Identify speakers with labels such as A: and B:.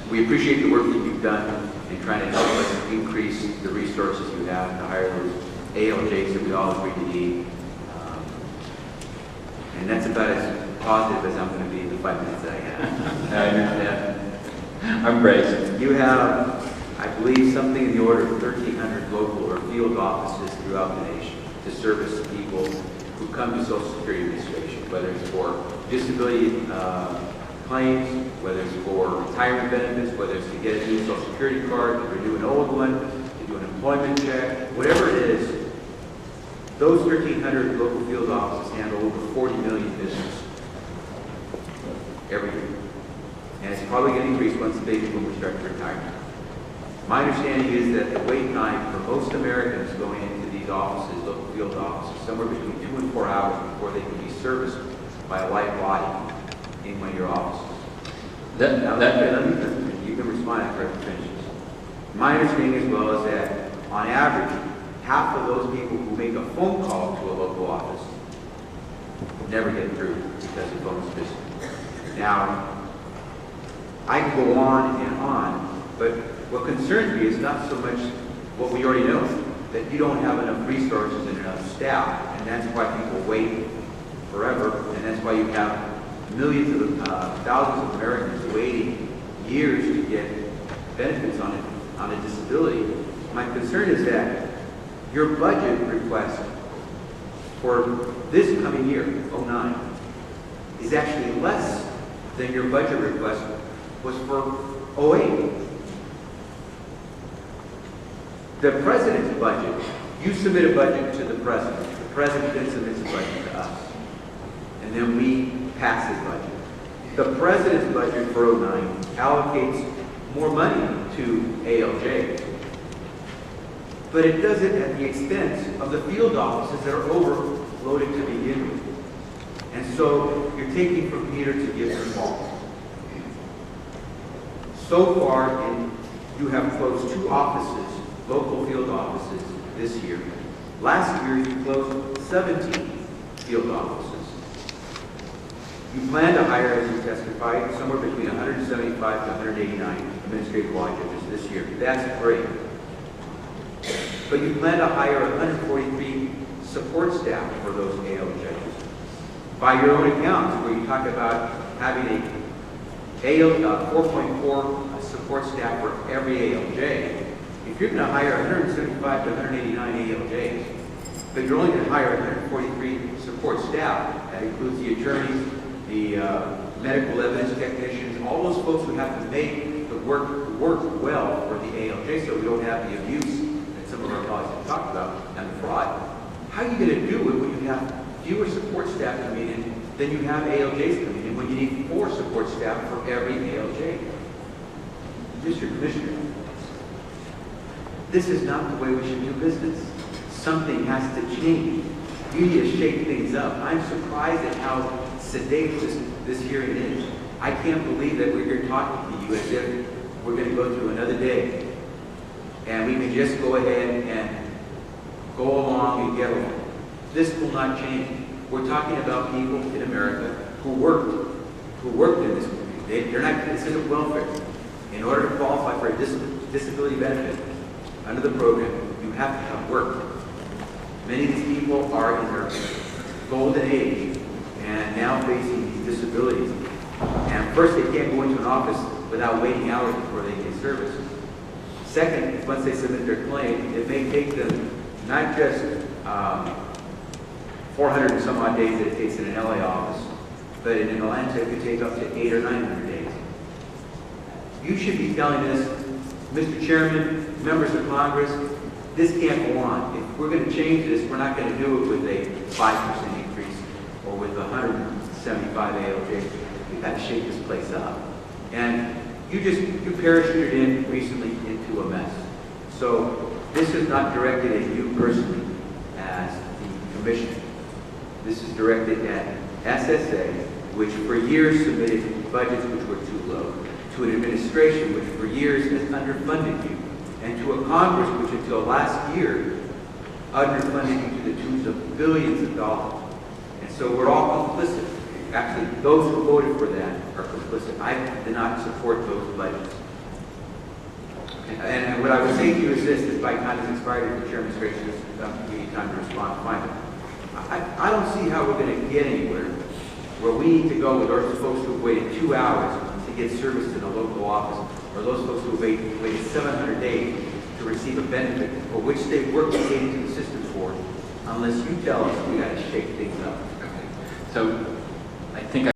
A: We appreciate the work that you've done in trying to help us increase the resources you have to hire those ALJs that we all agree to need. And that's about as positive as I'm going to be in the 5 minutes that I have.
B: I understand. I'm great.
A: You have, I believe, something in the order of 1,300 local or field offices throughout the nation to service people who come to Social Security Administration, whether it's for disability claims, whether it's for retirement benefits, whether it's to get a new Social Security card, to renew an old one, to do an employment check, whatever it is. Those 1,300 local field offices handle over 40 million business every year. And it's probably going to increase once the baby boomers start to retire. My understanding is that the wait time for most Americans going into these offices, local field offices, somewhere between 2 and 4 hours before they can be serviced by a live body in one of your offices. You can respond after I finish this. My understanding as well is that, on average, half of those people who make a phone call to a local office never get through because the phone is busy. Now, I can go on and on, but what concerns me is not so much what we already know, that you don't have enough resources and enough staff, and that's why people wait forever, and that's why you have millions of thousands of Americans waiting years to get benefits on a disability. My concern is that your budget request for this coming year, 09, is actually less than your budget request was for 08. The president's budget, you submit a budget to the president then submits a budget to us, and then we pass his budget. The president's budget for 09 allocates more money to ALJ, but it does it at the expense of the field offices that are overloaded to begin with. And so you're taking from Peter to give to Paul. So far, you have closed 2 offices, local field offices, this year. Last year, you closed 17 field offices. You plan to hire, as you testified, somewhere between 175 to 189 administrative law judges this year. That's great. But you plan to hire 143 support staff for those ALJs. By your own accounts, where you talk about having a 4.4 support staff for every ALJ, if you're going to hire 175 to 189 ALJs, but you're only going to hire 143 support staff, that includes the attorneys, the medical evidence technicians, all those folks who have to make the work well for the ALJ so we don't have the abuse that some of our colleagues have talked about and the fraud. How are you going to do it when you have fewer support staff coming in than you have ALJs coming in, when you need 4 support staff for every ALJ? District Commissioner, this is not the way we should do business. Something has to change. You need to shake things up. I'm surprised at how sedate this hearing is. I can't believe that we're here talking to you as if we're going to go through another day and we can just go ahead and go along and get along. This will not change. We're talking about people in America who worked in this community. This isn't welfare. In order to qualify for a disability benefit under the program, you have to have work. Many of these people are in their golden age and now facing these disabilities. And first, they can't go into an office without waiting hours before they get service. Second, once they submit their claim, it may take them not just 400 and some odd days that it takes in an LA office, but in Atlanta, it could take up to 800 or 900 days. You should be telling us, Mr. Chairman, members of Congress, this can't go on. If we're going to change this, we're not going to do it with a 5% increase or with 175 ALJs. We've got to shake this place up. And you parachuted in recently into a mess. So this is not directed at you personally as the commissioner. This is directed at SSA, which for years submitted budgets which were too low, to an administration which for years has underfunded you, and to a Congress which until last year underfunded you to the tunes of billions of dollars. And so we're all complicit. Actually, those who voted for that are complicit. I did not support those budgets. And what I would say to you is this, is my time has expired, if the chairman's gracious, give me time to respond, fine. I don't see how we're going to get anywhere where we need to go with those folks who have waited 2 hours to get service to the local office, or those folks who have waited 700 days to receive a benefit for which they worked to get into the system for, unless you tell us we got to shake things up.
B: Okay. So I think